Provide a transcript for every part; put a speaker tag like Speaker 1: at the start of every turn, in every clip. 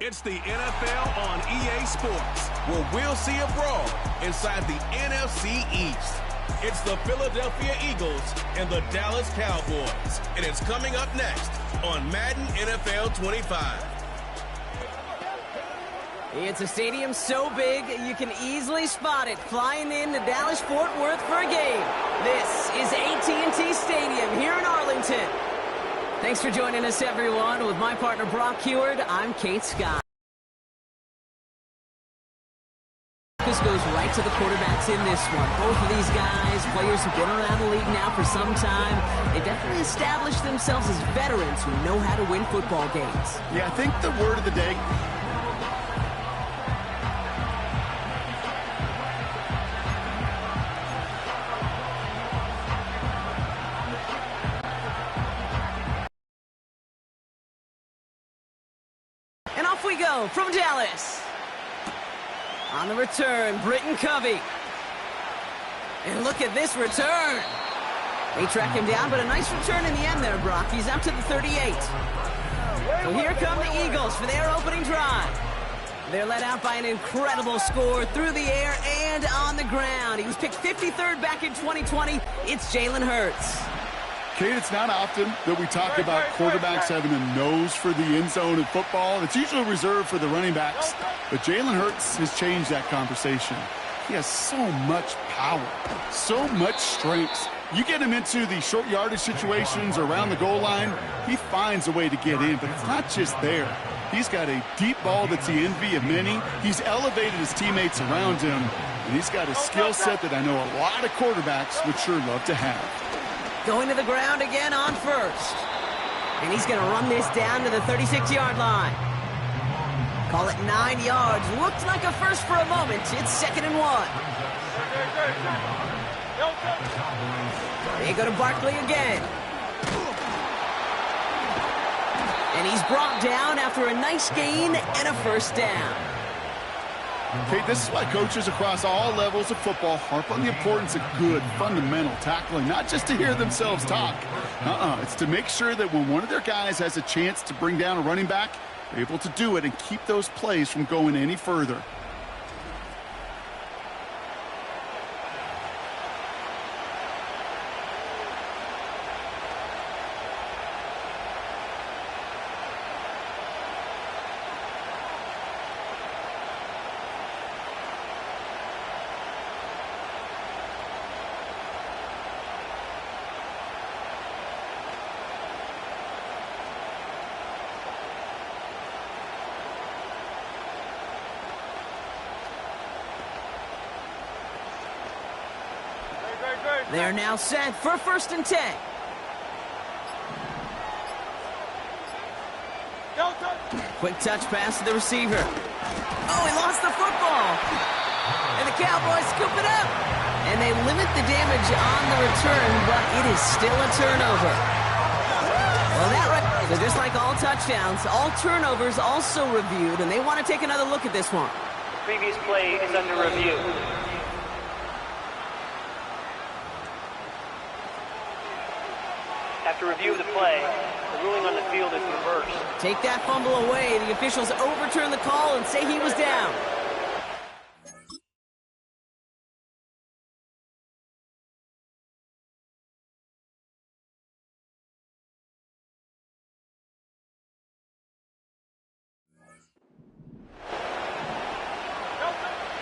Speaker 1: It's the NFL on EA Sports, where we'll see a brawl inside the NFC East. It's the Philadelphia Eagles and the Dallas Cowboys, and it's coming up next on Madden NFL 25.
Speaker 2: It's a stadium so big you can easily spot it flying into Dallas-Fort Worth for a game. This is AT&T Stadium here in Arlington. Thanks for joining us, everyone. With my partner, Brock Heward, I'm Kate Scott. Focus goes right to the quarterbacks in this one. Both of these guys, players who've been around the league now for some time, they definitely established themselves as veterans who know how to win football games.
Speaker 3: Yeah, I think the word of the day...
Speaker 2: And off we go from Dallas. On the return, Britton Covey. And look at this return. They track him down, but a nice return in the end there, Brock. He's up to the 38. So here come the Eagles for their opening drive. They're led out by an incredible score through the air and on the ground. He was picked 53rd back in 2020. It's Jalen Hurts.
Speaker 3: Kate, it's not often that we talk about quarterbacks having a nose for the end zone in football. It's usually reserved for the running backs. But Jalen Hurts has changed that conversation. He has so much power, so much strength. You get him into the short yardage situations around the goal line, he finds a way to get in. But it's not just there. He's got a deep ball that's the envy of many. He's elevated his teammates around him. And he's got a skill set that I know a lot of quarterbacks would sure love to have.
Speaker 2: Going to the ground again on first. And he's going to run this down to the 36-yard line. Call it 9 yards. Looked like a first for a moment. It's 2nd and 1. They go to Barkley again. And he's brought down after a nice gain and a first down.
Speaker 3: Okay, this is why coaches across all levels of football harp on the importance of good, fundamental tackling, not just to hear themselves talk. It's to make sure that when one of their guys has a chance to bring down a running back, they're able to do it and keep those plays from going any further.
Speaker 2: They're now set for 1st and 10. Quick touch pass to the receiver. Oh, he lost the football. And the Cowboys scoop it up. And they limit the damage on the return, but it is still a turnover. Well, so just like all touchdowns, all turnovers also reviewed, and they want to take another look at this one.
Speaker 4: The previous play is under review. After review of the play, the ruling on the field is reversed.
Speaker 2: Take that fumble away. The officials overturn the call and say he was down.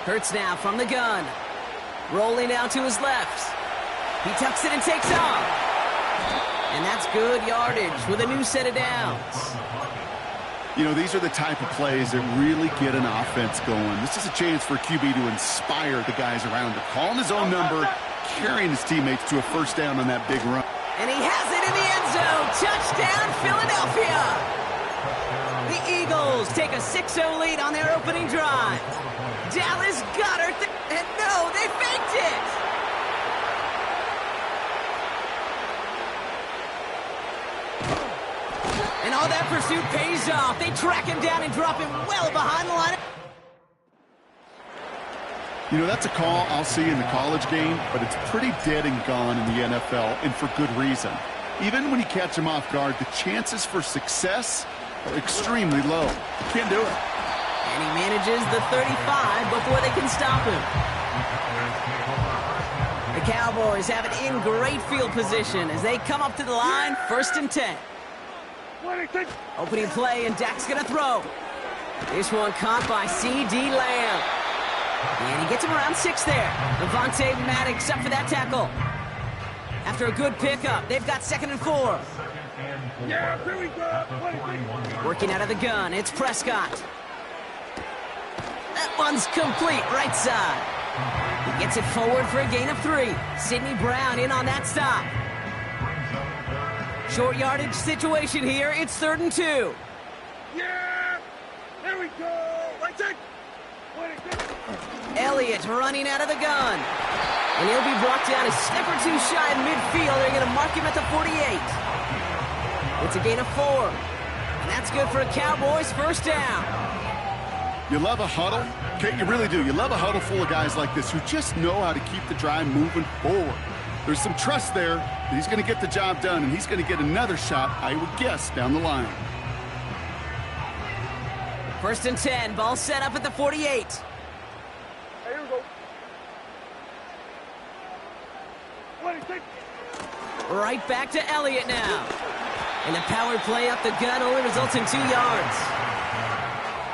Speaker 2: Hurts now from the gun. Rolling out to his left. He tucks it and takes off. And that's good yardage with a new set of downs.
Speaker 3: You know, these are the type of plays that really get an offense going. This is a chance for QB to inspire the guys around him. Calling his own number, carrying his teammates to a first down on that big run.
Speaker 2: And he has it in the end zone. Touchdown, Philadelphia. The Eagles take a 6-0 lead on their opening drive. Dallas got her, and no, they faked it. And all that pursuit pays off. They track him down and drop him well behind the line.
Speaker 3: You know, that's a call I'll see in the college game, but it's pretty dead and gone in the NFL, and for good reason. Even when you catch him off guard, the chances for success are extremely low. Can't do it.
Speaker 2: And he manages the 35 before they can stop him. The Cowboys have it in great field position as they come up to the line, 1st and 10. Opening play, and Dak's going to throw. This one caught by C.D. Lamb. And he gets him around 6 there. Levante Maddox up for that tackle. After a good pickup, they've got 2nd and 4.
Speaker 5: Yeah, here we go.
Speaker 2: Working out of the gun, it's Prescott. That one's complete, right side. He gets it forward for a gain of 3. Sidney Brown in on that stop. Short yardage situation here. It's 3rd and 2.
Speaker 5: Yeah, here we go. Right side.
Speaker 2: Elliott running out of the gun. And he'll be brought down a step or 2 shy of midfield. They're going to mark him at the 48. It's a gain of 4. And that's good for a Cowboys 1st down.
Speaker 3: You love a huddle? Okay, you really do. You love a huddle full of guys like this who just know how to keep the drive moving forward. There's some trust there that he's going to get the job done, and he's going to get another shot, I would guess, down the line.
Speaker 2: 1st and 10. Ball set up at the 48.
Speaker 5: Here we go.
Speaker 2: Right back to Elliott now. And the power play up the gun only results in 2 yards.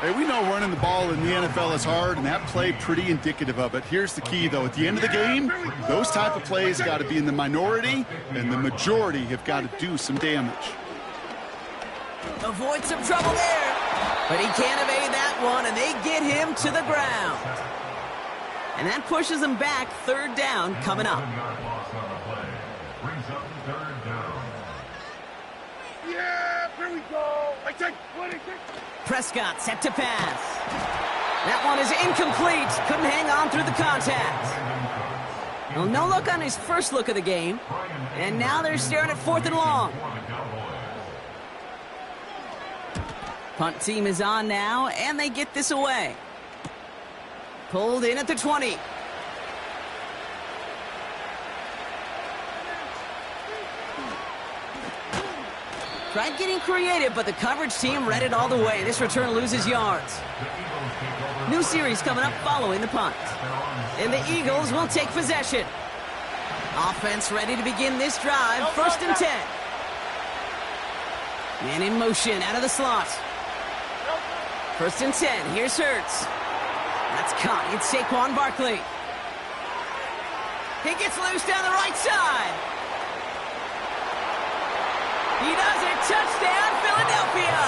Speaker 3: Hey, we know running the ball in the NFL is hard, and that play pretty indicative of it. Here's the key, though. At the end of the game, those type of plays got to be in the minority, and the majority have got to do some damage.
Speaker 2: Avoid some trouble there. But he can't evade that one, and they get him to the ground. And that pushes him back. 3rd down coming up.
Speaker 5: Yeah, here we go. Right side.
Speaker 2: Prescott set to pass. That one is incomplete. Couldn't hang on through the contact. Well, no look on his first look of the game. And now they're staring at 4th and long. Punt team is on now, and they get this away. Pulled in at the 20. Tried getting creative, but the coverage team read it all the way. This return loses yards. New series coming up following the punt. And the Eagles will take possession. Offense ready to begin this drive. 1st and 10. Man in motion out of the slot. 1st and 10. Here's Hurts. That's caught. It's Saquon Barkley. He gets loose down the right side. He does it. Touchdown, Philadelphia.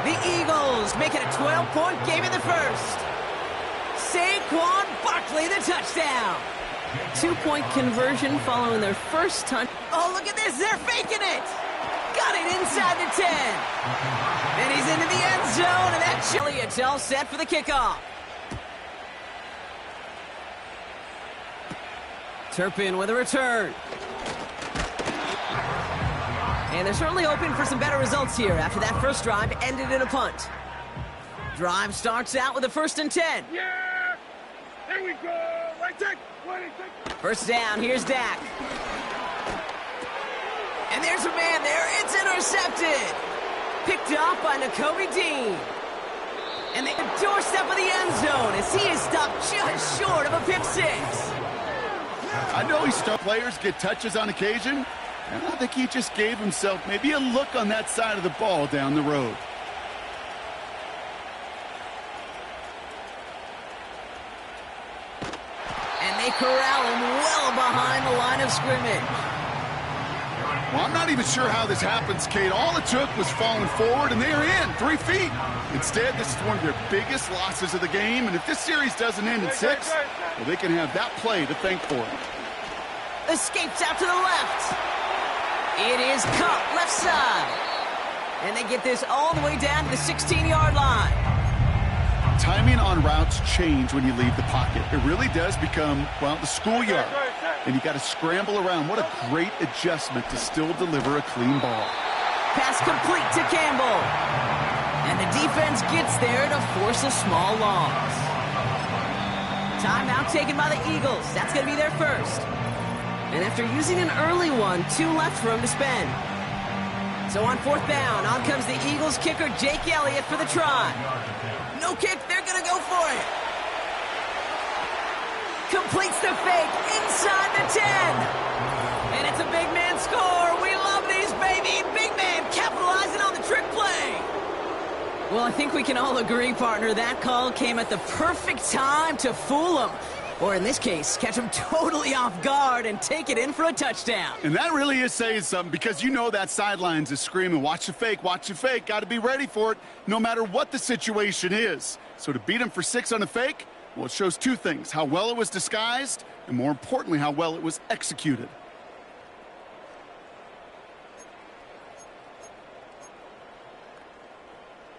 Speaker 2: The Eagles make it a 12-point game in the 1st. Saquon Barkley, the touchdown. 2-point conversion following their first touch. Oh, look at this. They're faking it. Got it inside the 10. And he's into the end zone, and that Elliott's all set for the kickoff. Turpin with a return. And they're certainly hoping for some better results here after that first drive ended in a punt. Drive starts out with a 1st and 10.
Speaker 5: Yeah! Here we go! Right side!
Speaker 2: 1st down, here's Dak. And there's a man there. It's intercepted. Picked off by Nakobe Dean. And they doorstep of the end zone as he is stopped just short of a pick 6.
Speaker 3: I know he stuck players get touches on occasion, and I think he just gave himself maybe a look on that side of the ball down the road.
Speaker 2: And they corral him well behind the line of scrimmage.
Speaker 3: Well, I'm not even sure how this happens, Kate. All it took was falling forward, and they are in 3 feet. Instead, this is one of their biggest losses of the game, and if this series doesn't end in 6, well, they can have that play to thank for it.
Speaker 2: Escapes out to the left. It is caught left side. And they get this all the way down to the 16-yard line.
Speaker 3: Timing on routes change when you leave the pocket. It really does become, well, the schoolyard. And you got to scramble around. What a great adjustment to still deliver a clean ball.
Speaker 2: Pass complete to Campbell. And the defense gets there to force a small loss. Timeout taken by the Eagles. That's going to be their first. And after using an early one, 2 left for him to spend. So on 4th down, on comes the Eagles kicker, Jake Elliott, for the try. No kick, they're going to go for it. Completes the fake inside the 10. And it's a big man score. We love these, baby. Big man capitalizing on the trick play. Well, I think we can all agree, partner, that call came at the perfect time to fool them. Or in this case, catch them totally off guard and take it in for a touchdown.
Speaker 3: And that really is saying something, because you know that sidelines is screaming, watch the fake, got to be ready for it, no matter what the situation is. So to beat him for 6 on a fake, well, it shows 2 things: how well it was disguised, and more importantly, how well it was executed.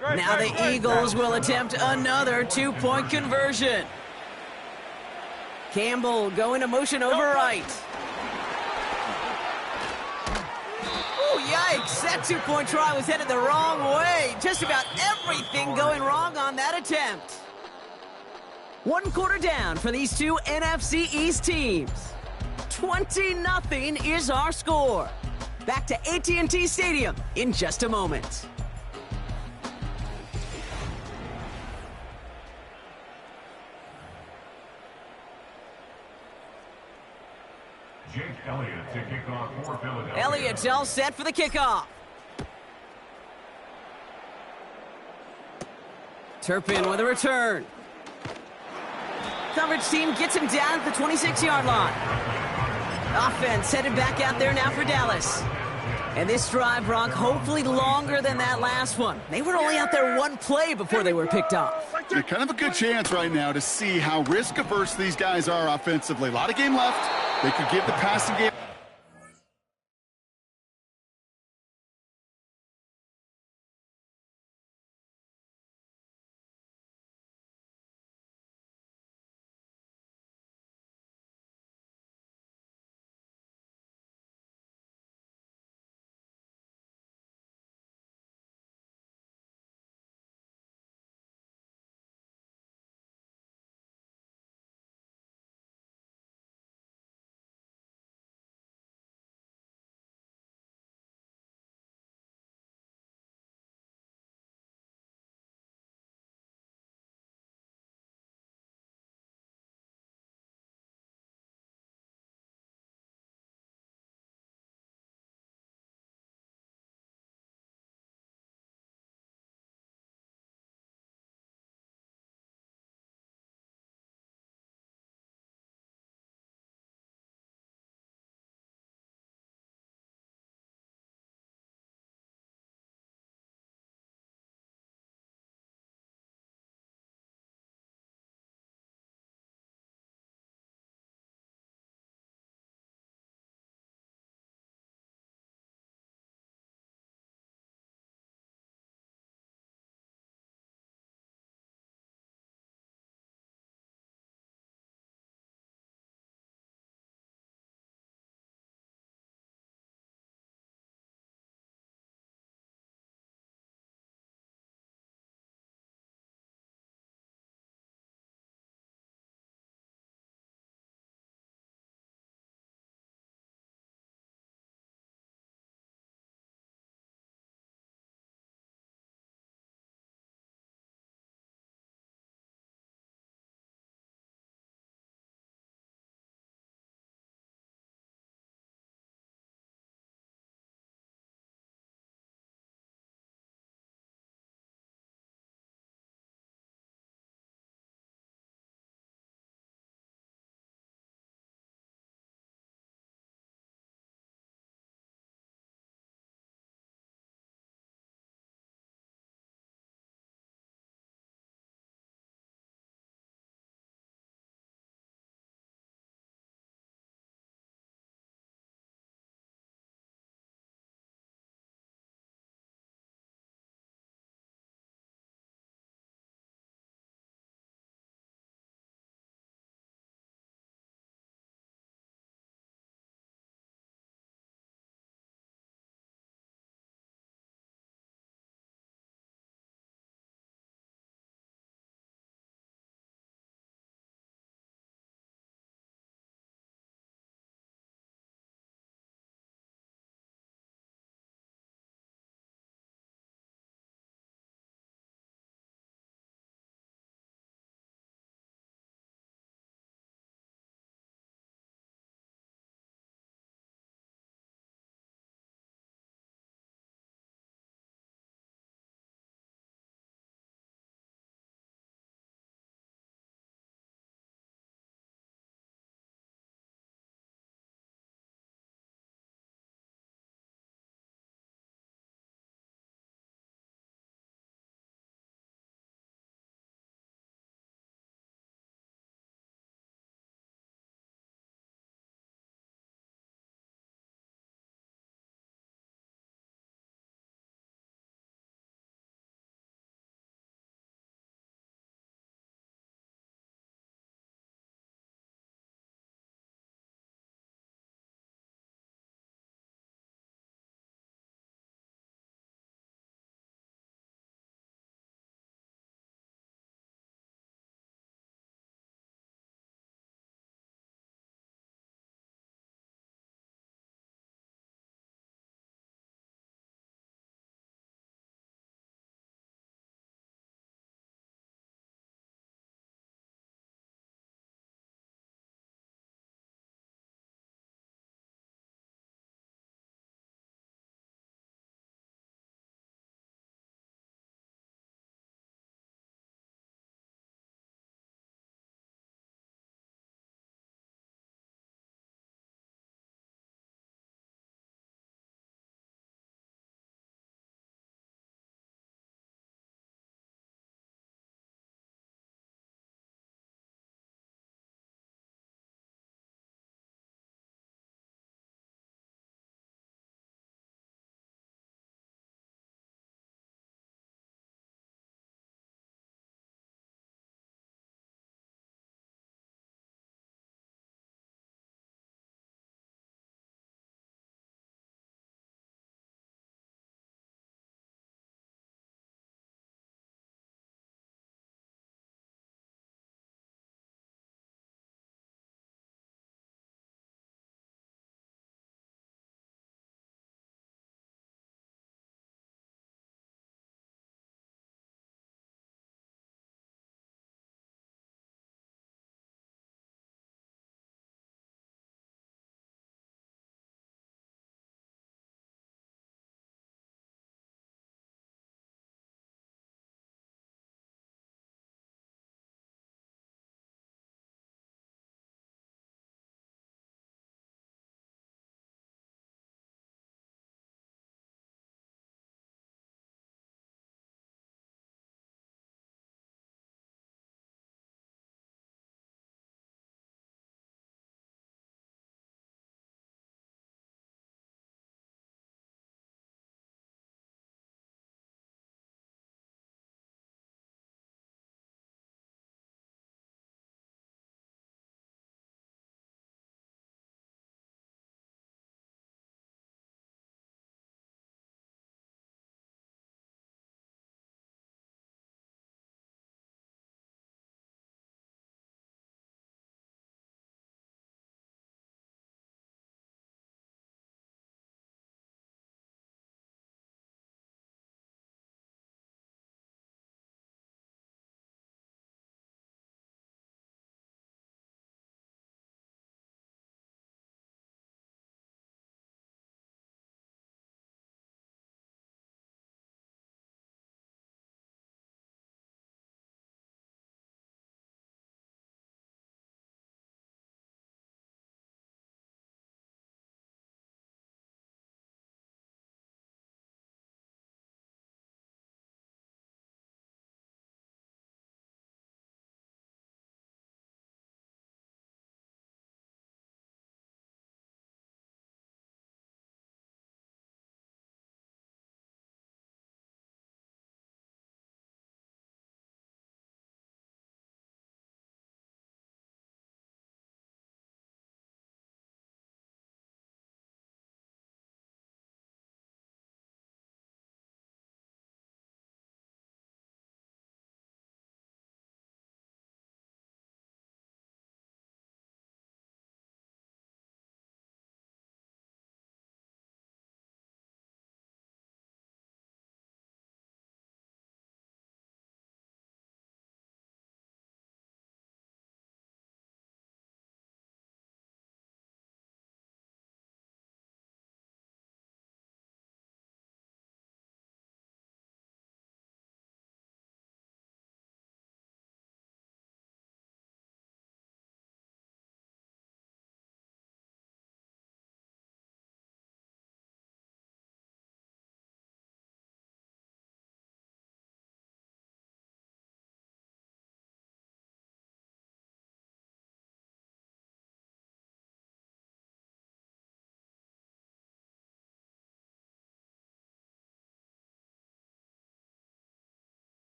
Speaker 2: Now the Eagles will attempt another 2-point conversion. Campbell going to motion over right. Oh, yikes. That 2-point try was headed the wrong way. Just about everything going wrong on that attempt. 1 quarter down for these 2 NFC East teams. 20-0 is our score. Back to AT&T Stadium in just a moment.
Speaker 6: Jake Elliott to kick off for Philadelphia.
Speaker 2: Elliott's all set for the kickoff. Turpin with a return. Coverage team gets him down at the 26-yard line. Offense headed back out there now for Dallas. And this drive, Brock, hopefully longer than that last one. They were only out there 1 play before they were picked off.
Speaker 3: Yeah, kind of a good chance right now to see how risk-averse these guys are offensively. A lot of game left. They could give the passing game.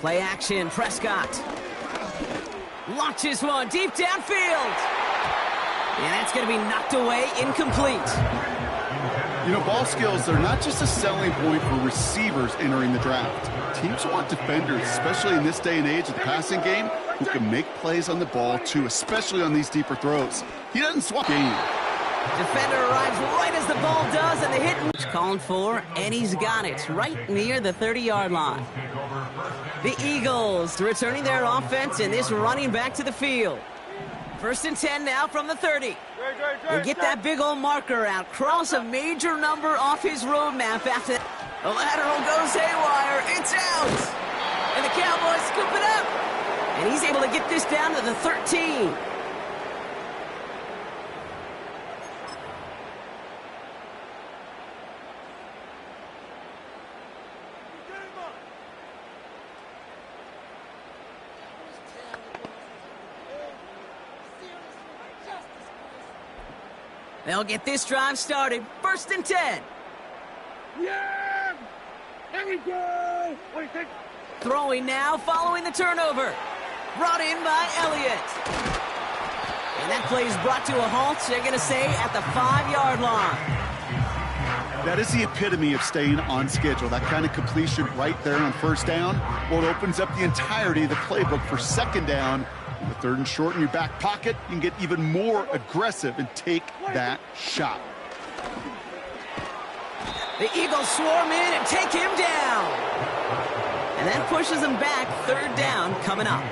Speaker 2: Play action, Prescott. Launches one deep downfield. And that's going to be knocked away, incomplete.
Speaker 3: You know, ball skills are not just a selling point for receivers entering the draft. Teams want defenders, especially in this day and age of the passing game, who can make plays on the ball, too, especially on these deeper throws. He doesn't swap game.
Speaker 2: Defender arrives right as the ball does, and the hit is called for, and he's got it right near the 30-yard line. The Eagles returning their offense, and this running back to the field. 1st and 10 now from the 30. And get that big old marker out. Cross a major number off his roadmap after that. The lateral goes haywire. It's out. And the Cowboys scoop it up. And he's able to get this down to the 13. They'll get this drive started. 1st and 10.
Speaker 5: Yeah! There we go!
Speaker 2: Throwing now, following the turnover. Brought in by Elliott. And that play is brought to a halt, they're going to say, at the 5-yard line.
Speaker 3: That is the epitome of staying on schedule. That kind of completion right there on 1st down. Well, it opens up the entirety of the playbook for 2nd down. The 3rd and short in your back pocket, you can get even more aggressive and take that shot.
Speaker 2: The Eagles swarm in and take him down. And that pushes him back. 3rd down coming up.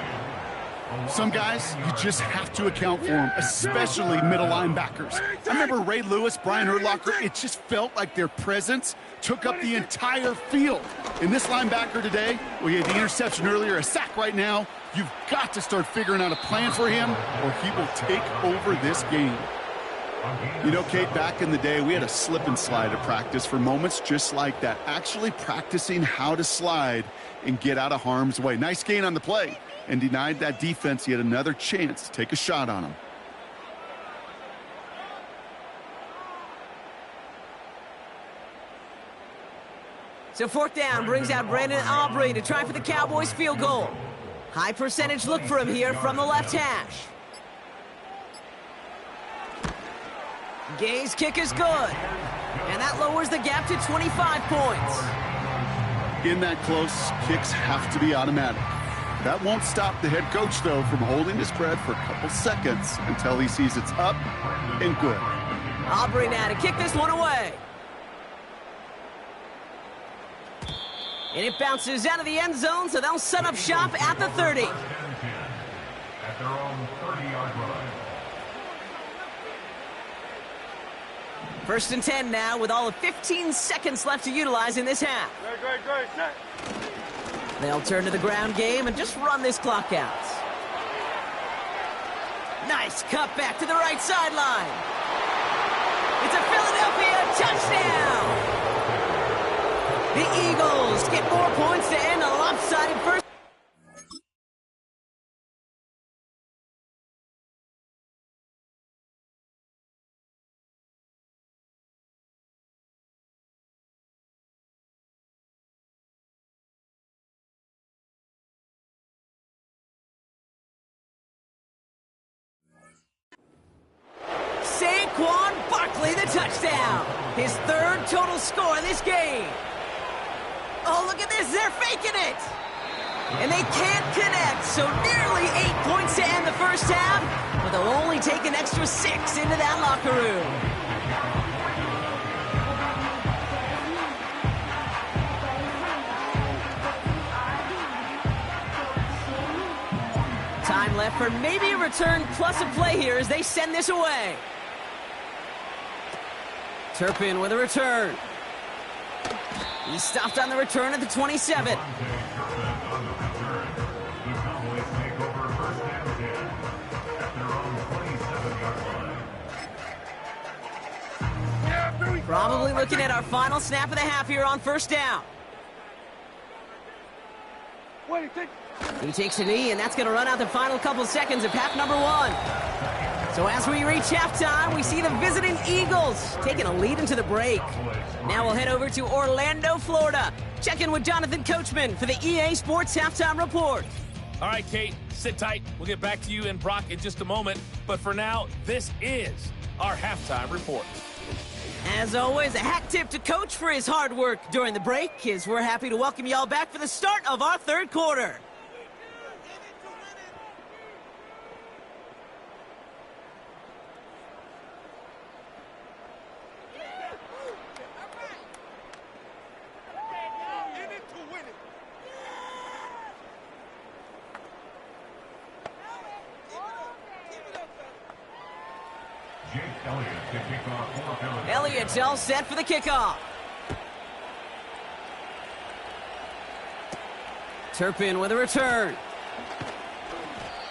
Speaker 3: Some guys, you just have to account for them, especially middle linebackers. I remember Ray Lewis, Brian Urlacher, it just felt like their presence took up the entire field. And this linebacker today, well, he had the interception earlier, a sack right now. You've got to start figuring out a plan for him, or he will take over this game. You know, Kate, back in the day, we had a slip and slide at practice for moments just like that, actually practicing how to slide and get out of harm's way. Nice gain on the play, and denied that defense yet another chance to take a shot on him.
Speaker 2: So 4th down brings out Brandon Aubrey to try for the Cowboys field goal. High percentage look for him here from the left hash. Gay's kick is good. And that lowers the gap to 25 points.
Speaker 3: In that close, kicks have to be automatic. That won't stop the head coach, though, from holding his breath for a couple seconds until he sees it's up and good.
Speaker 2: Aubrey now to kick this one away. And it bounces out of the end zone, so they'll set up shop at the 30.
Speaker 6: At their own 30-yard line.
Speaker 2: 1st and 10 now with all of 15 seconds left to utilize in this half. They'll turn to the ground game and just run this clock out. Nice cut back to the right sideline. It's a Philadelphia touchdown. The Eagles get more points to end a lopsided first. Saquon Barkley, the touchdown. His 3rd total score in this game. Oh, look at this. They're faking it. And they can't connect. So nearly 8 points to end the first half. But they'll only take an extra 6 into that locker room. Time left for maybe a return plus a play here as they send this away. Turpin with a return. He stopped on the return at the 27. Probably looking at our final snap of the half here on 1st down. He takes a knee, and that's going to run out the final couple seconds of half number 1. So as we reach halftime, we see the visiting Eagles taking a lead into the break. Now we'll head over to Orlando, Florida. Check in with Jonathan Coachman for the EA Sports Halftime Report.
Speaker 7: All right, Kate, sit tight. We'll get back to you and Brock in just a moment. But for now, this is our halftime report.
Speaker 2: As always, a hat tip to Coach for his hard work during the break, as we're happy to welcome y'all back for the start of our third quarter. Elliott's all set for the kickoff. Turpin with a return.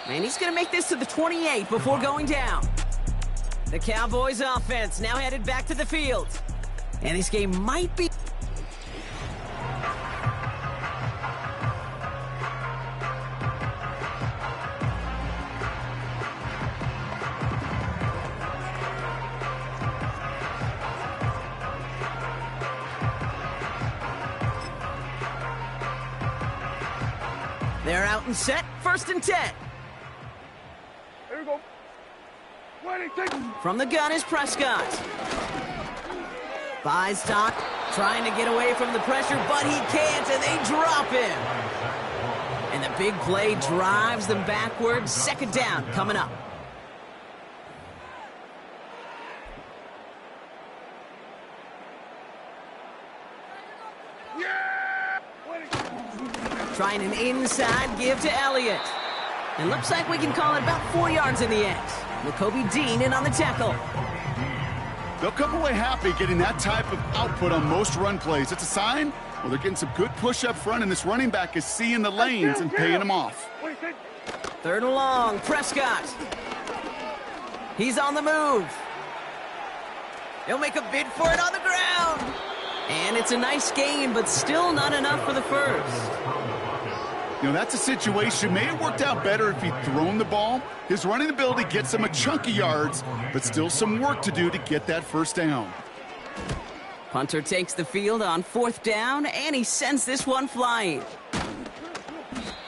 Speaker 2: And he's going to make this to the 28 before going down. The Cowboys offense now headed back to the field. And this game might be... They're out and set, 1st and 10.
Speaker 5: Here we go. 26.
Speaker 2: From the gun is Prescott. Buys stock, trying to get away from the pressure, but he can't, and they drop him. And the big play drives them backwards. 2nd down coming up. Trying an inside give to Elliott. It looks like we can call it about 4 yards in the end. Jacoby Dean in on the tackle.
Speaker 3: They'll come away happy getting that type of output on most run plays. It's a sign, well, they're getting some good push up front, and this running back is seeing the lanes and paying them off.
Speaker 2: 3rd and long, Prescott. He's on the move. He'll make a bid for it on the ground. And it's a nice game, but still not enough for the first.
Speaker 3: You know, that's a situation. May have worked out better if he'd thrown the ball. His running ability gets him a chunk of yards, but still some work to do to get that 1st down.
Speaker 2: Punter takes the field on 4th down, and he sends this one flying.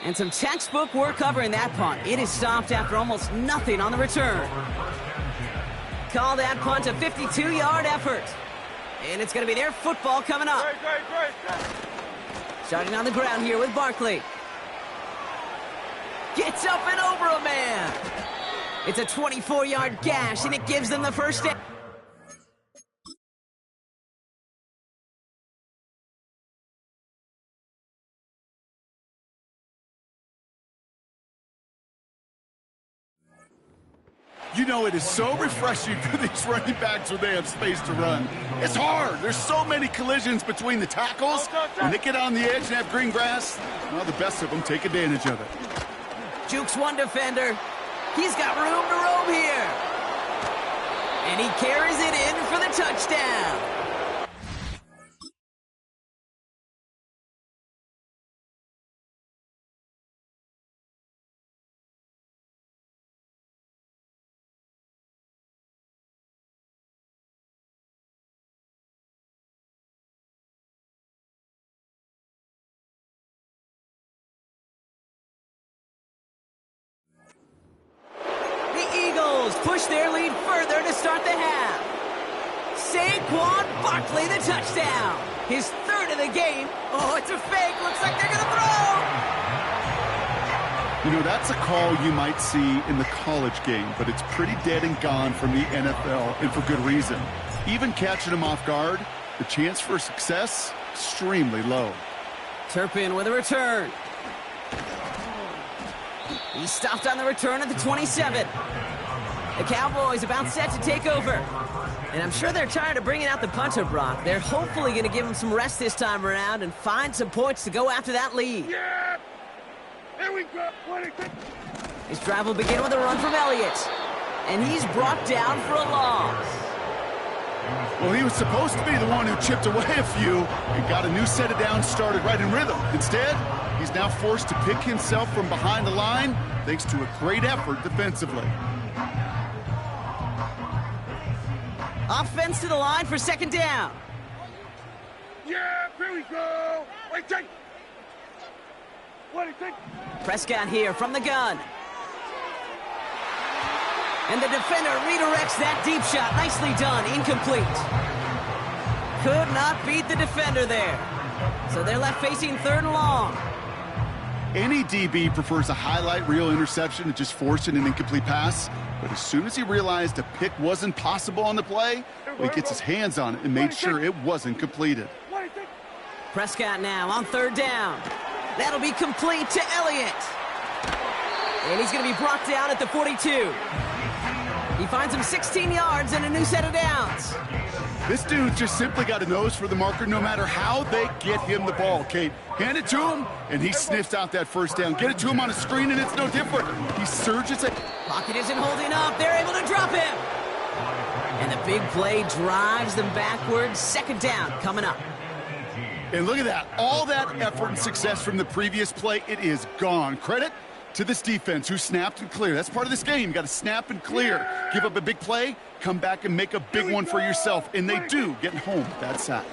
Speaker 2: And some textbook work covering that punt. It is stopped after almost nothing on the return. Call that punt a 52-yard effort. And it's going to be their football coming up. Starting on the ground here with Barkley. Gets up and over a man. It's a 24-yard gash, and it gives them the 1st down.
Speaker 3: You know, it is so refreshing for these running backs when they have space to run. It's hard. There's so many collisions between the tackles. When they get on the edge and have green grass, well, the best of them take advantage of it.
Speaker 2: Jukes one defender. He's got room to roam here. And he carries it in for the touchdown. Push their lead further to start the half. Saquon Barkley, the touchdown. His 3rd of the game. Oh, it's a fake. Looks like they're going to throw.
Speaker 3: You know, that's a call you might see in the college game, but it's pretty dead and gone from the NFL, and for good reason. Even catching him off guard, the chance for success, extremely low.
Speaker 2: Turpin with a return. He stopped on the return at the 27. The Cowboys about set to take over. And I'm sure they're tired of bringing out the punter, Brock. They're hopefully going to give him some rest this time around and find some points to go after that lead.
Speaker 5: Yeah! Here we go! 26.
Speaker 2: His drive will begin with a run from Elliott. And he's brought down for a loss.
Speaker 3: Well, he was supposed to be the one who chipped away a few and got a new set of downs started right in rhythm. Instead, he's now forced to pick himself from behind the line thanks to a great effort defensively.
Speaker 2: Offense to the line for second down.
Speaker 5: Yeah, here we go. Wait, take. What do you think?
Speaker 2: Prescott here from the gun. And the defender redirects that deep shot. Nicely done. Incomplete. Could not beat the defender there. So they're left facing third and long.
Speaker 3: Any DB prefers a highlight reel interception to just forcing an incomplete pass. But as soon as he realized a pick wasn't possible on the play, well, he gets his hands on it and made sure it wasn't completed.
Speaker 2: Prescott now on third down. That'll be complete to Elliott. And he's going to be brought down at the 42. He finds him 16 yards and a new set of downs.
Speaker 3: This dude just simply got a nose for the marker no matter how they get him the ball, Kate. Hand it to him, and he sniffs out that first down. Get it to him on a screen, and it's no different. He surges it.
Speaker 2: Pocket isn't holding up. They're able to drop him. And the big play drives them backwards. Second down coming up.
Speaker 3: And look at that. All that effort and success from the previous play, it is gone. Credit to this defense who snapped and cleared. That's part of this game. You got to snap and clear. Give up a big play, come back and make a big one for yourself. And they do, getting home with that sack.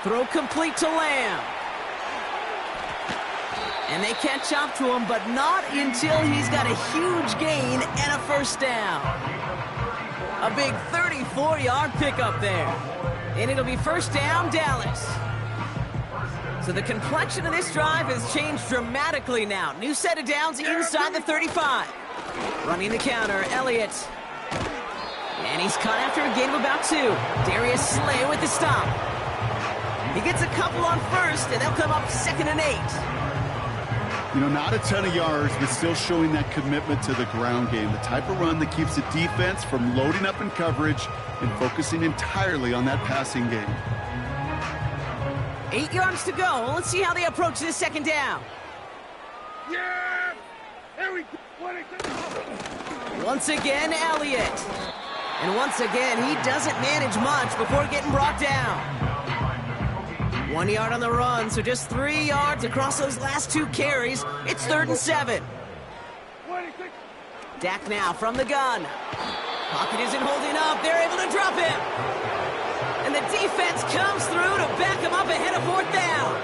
Speaker 2: Throw complete to Lamb. And they catch up to him, but not until he's got a huge gain and a first down. A big 34-yard pickup there. And it'll be first down, Dallas. So the complexion of this drive has changed dramatically now. New set of downs inside the 35. Running the counter, Elliott. And he's caught after a gain of about 2. Darius Slay with the stop. He gets a couple on first, and they'll come up 2nd and 8.
Speaker 3: You know, not a ton of yards, but still showing that commitment to the ground game. The type of run that keeps the defense from loading up in coverage and focusing entirely on that passing game.
Speaker 2: 8 yards to go. Let's see how they approach this second down.
Speaker 5: Yeah! Here we go.
Speaker 2: Once again, Elliott. And once again, he doesn't manage much before getting brought down. 1 yard on the run, so just 3 yards across those last 2 carries. It's 3rd and 7. Dak now from the gun. Pocket isn't holding up. They're able to drop him. And the defense comes through to back him up ahead of 4th down.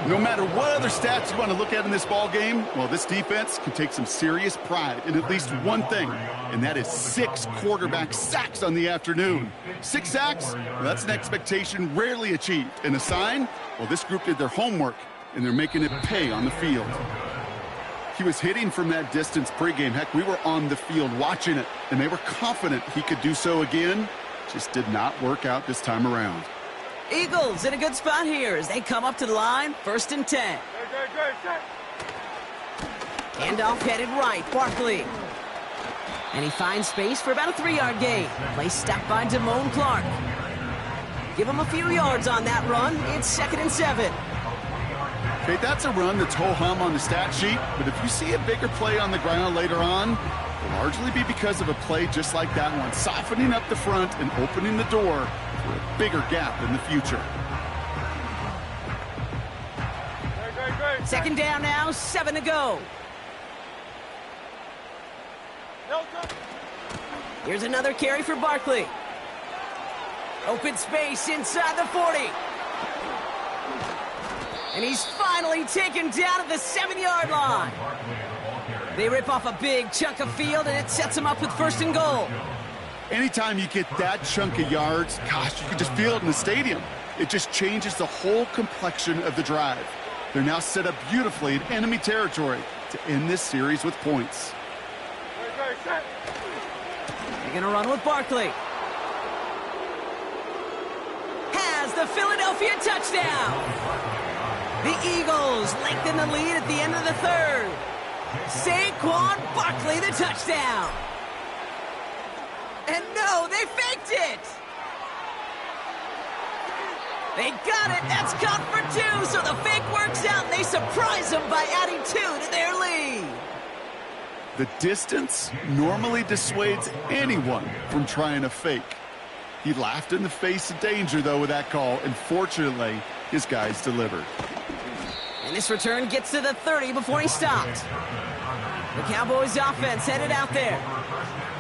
Speaker 3: No matter what other stats you want to look at in this ball game, well, this defense can take some serious pride in at least one thing, and that is 6 quarterback sacks on the afternoon. 6 sacks, well, that's an expectation rarely achieved. And a sign, well, this group did their homework, and they're making it pay on the field. He was hitting from that distance pregame. Heck, we were on the field watching it, and they were confident he could do so again. Just did not work out this time around.
Speaker 2: Eagles in a good spot here as they come up to the line, 1st and 10. Handoff headed right, Barkley. And he finds space for about a 3-yard gain. Play stopped by Damone Clark. Give him a few yards on that run. It's 2nd and 7.
Speaker 3: Okay, that's a run that's ho-hum on the stat sheet, but if you see a bigger play on the ground later on, it'll largely be because of a play just like that one, softening up the front and opening the door for a bigger gap in the future.
Speaker 2: 2nd down now, 7 to go. Here's another carry for Barkley. Open space inside the 40. And he's finally taken down at the 7-yard line. They rip off a big chunk of field, and it sets him up with 1st and goal.
Speaker 3: Anytime you get that chunk of yards, gosh, you can just feel it in the stadium. It just changes the whole complexion of the drive. They're now set up beautifully in enemy territory to end this series with points.
Speaker 2: They're going to run with Barkley. Has the Philadelphia touchdown. The Eagles lengthen the lead at the end of the 3rd. Saquon Barkley, the touchdown. And no, they faked it. They got it. That's caught for 2, so the fake works out, and they surprise them by adding 2 to their lead.
Speaker 3: The distance normally dissuades anyone from trying a fake. He laughed in the face of danger, though, with that call, and fortunately, his guys delivered.
Speaker 2: And this return gets to the 30 before he stopped. The Cowboys offense headed out there.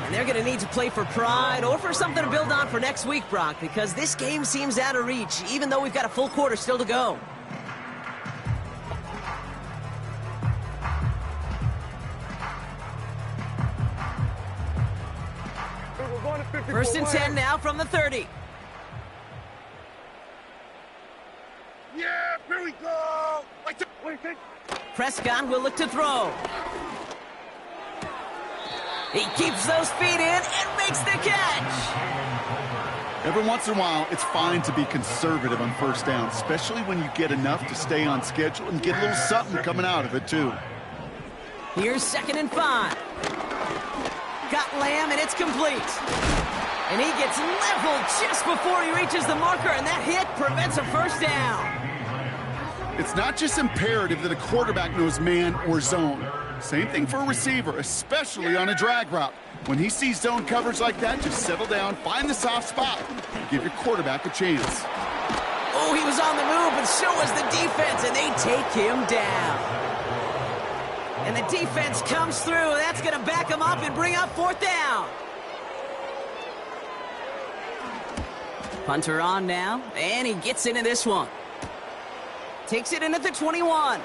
Speaker 2: And they're going to need to play for pride or for something to build on for next week, Brock, because this game seems out of reach, even though we've got a full quarter still to go. First and 10 now from the 30.
Speaker 5: Yeah, here we go.
Speaker 2: Prescott will look to throw. He keeps those feet in and makes the catch.
Speaker 3: Every once in a while, it's fine to be conservative on first down, especially when you get enough to stay on schedule and get a little something coming out of it, too.
Speaker 2: Here's 2nd and 5. Got Lamb, and it's complete. And he gets leveled just before he reaches the marker, and that hit prevents a first down.
Speaker 3: It's not just imperative that a quarterback knows man or zone. Same thing for a receiver, especially on a drag route. When he sees zone coverage like that, just settle down, find the soft spot, and give your quarterback a chance.
Speaker 2: Oh, he was on the move, but so was the defense, and they take him down. And the defense comes through, and that's going to back him up and bring up 4th down. Punter on now, and he gets into this one. Takes it in at the 21.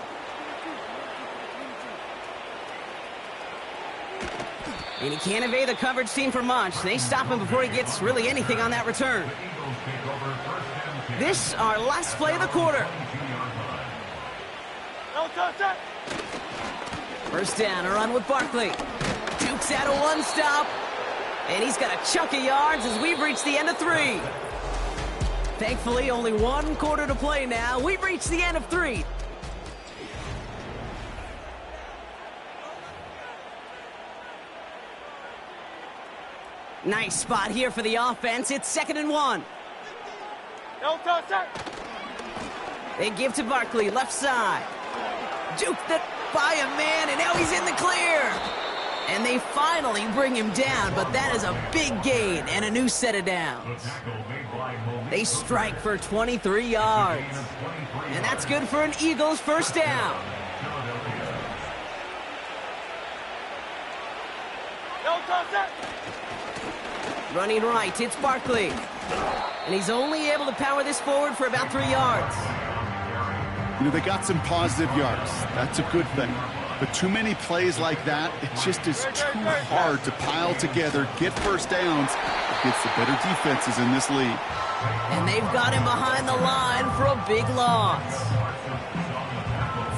Speaker 2: And he can't evade the coverage team for much. They stop him before he gets really anything on that return. This, our last play of the quarter. First down, a run with Barkley. Dukes out a one stop. And he's got a chunk of yards as we've reached the end of 3. Thankfully, only 1 quarter to play now. We've reached the end of 3. Nice spot here for the offense. It's 2nd and 1. They give to Barkley, left side. Juked it by a man, and now he's in the clear. And they finally bring him down, but that is a big gain and a new set of downs. They strike for 23 yards. And that's good for an Eagles first down. Running right, it's Barkley. And he's only able to power this forward for about 3 yards.
Speaker 3: You know, they got some positive yards. That's a good thing. But too many plays like that, it just is too hard to pile together, get first downs against the better defenses in this league.
Speaker 2: And they've got him behind the line for a big loss.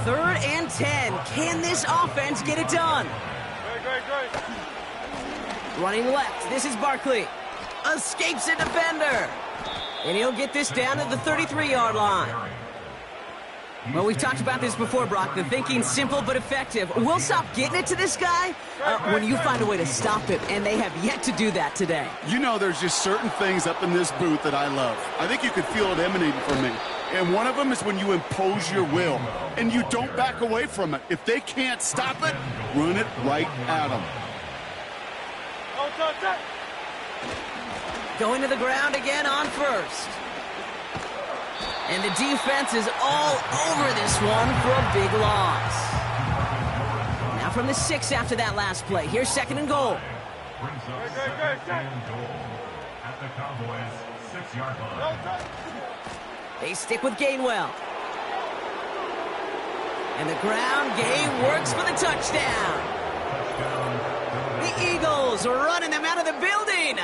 Speaker 2: 3rd and 10. Can this offense get it done? Running left, this is Barkley. Escapes a defender. And he'll get this down to the 33-yard line. Well, we've talked about this before, Brock. The thinking's simple but effective. We'll stop getting it to this guy when you find a way to stop him, and they have yet to do that today.
Speaker 3: You know, there's just certain things up in this booth that I love. I think you could feel it emanating from me. And one of them is when you impose your will, and you don't back away from it. If they can't stop it, run it right at them.
Speaker 2: Going to the ground again on first. And the defense is all over this one for a big loss. Now from the 6 after that last play. Here's 2nd and goal.
Speaker 6: At the Cowboys' 6-yard line.
Speaker 2: They stick with Gainwell. And the ground game works for the touchdown. The Eagles are running them out of the building.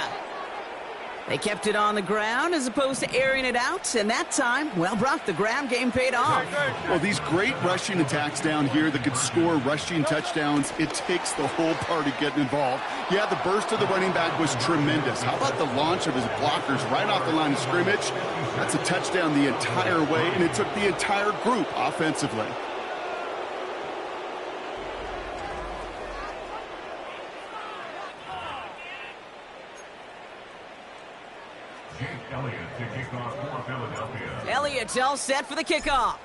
Speaker 2: They kept it on the ground as opposed to airing it out, and that time, well, Brock, the ground game paid off.
Speaker 3: Well, these great rushing attacks down here that could score rushing touchdowns, it takes the whole party getting involved. Yeah, the burst of the running back was tremendous. How about the launch of his blockers right off the line of scrimmage? That's a touchdown the entire way, and it took the entire group offensively.
Speaker 6: Elliott to kick off for Philadelphia.
Speaker 2: Elliott's all set for the kickoff.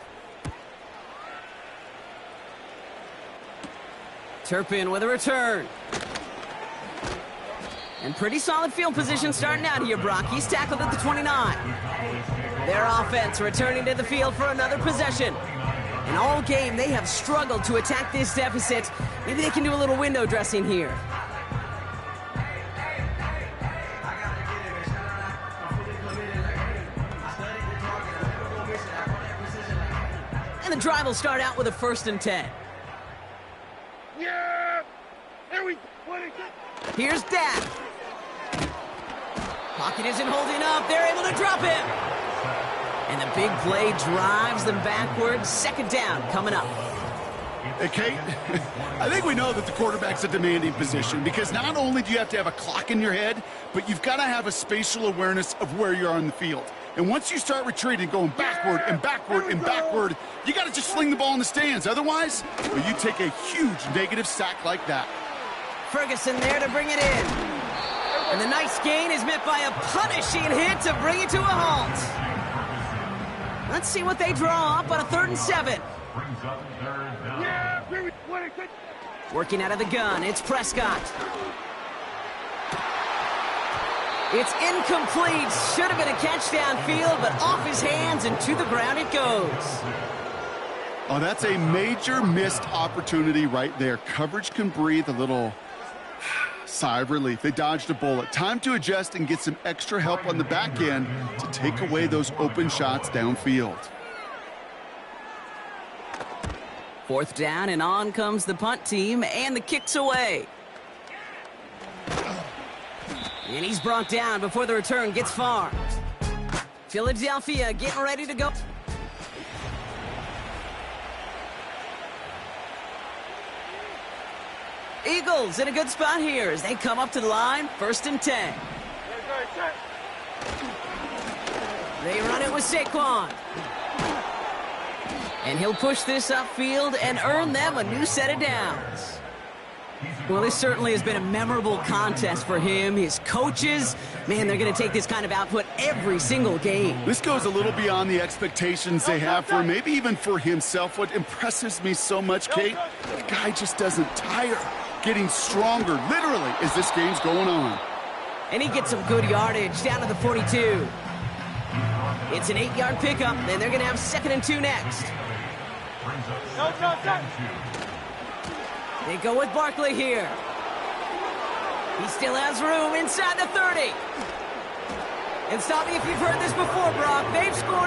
Speaker 2: Turpin with a return. And pretty solid field position starting out here, Brock. He's tackled at the 29. Their offense returning to the field for another possession. And all game, they have struggled to attack this deficit. Maybe they can do a little window dressing here. And the drive will start out with a 1st and 10.
Speaker 5: Yeah! Here we go!
Speaker 2: Here's Dak. Pocket isn't holding up. They're able to drop him. And the big play drives them backwards. 2nd down coming up.
Speaker 3: Hey, Kate, I think we know that the quarterback's a demanding position because not only do you have to have a clock in your head, but you've got to have a spatial awareness of where you are on the field. And once you start retreating, going backward and backward and backward, you got to just fling the ball in the stands. Otherwise, well, you take a huge negative sack like that.
Speaker 2: Ferguson there to bring it in. And the nice gain is met by a punishing hit to bring it to a halt. Let's see what they draw up on a 3rd and 7.
Speaker 5: Yeah! Here we go!
Speaker 2: Working out of the gun, it's Prescott. It's incomplete. Should have been a catch downfield, but off his hands and to the ground it goes.
Speaker 3: Oh, that's a major missed opportunity right there. Coverage can breathe a little sigh of relief. They dodged a bullet. Time to adjust and get some extra help on the back end to take away those open shots downfield.
Speaker 2: 4th down, and on comes the punt team, and the kick's away. And he's brought down before the return gets far. Philadelphia getting ready to go. Eagles in a good spot here as they come up to the line. 1st and 10. They run it with Saquon. And he'll push this upfield and earn them a new set of downs. Well, this certainly has been a memorable contest for him. His coaches, man, they're going to take this kind of output every single game.
Speaker 3: This goes a little beyond the expectations they have for him, maybe even for himself. What impresses me so much, Kate, the guy just doesn't tire. Getting stronger, literally, as this game's going on.
Speaker 2: And he gets some good yardage down to the 42. It's an 8-yard pickup, and they're going to have 2nd and 2 next. They go with Barkley here. He still has room inside the 30. And stop me if you've heard this before, Brock. They've scored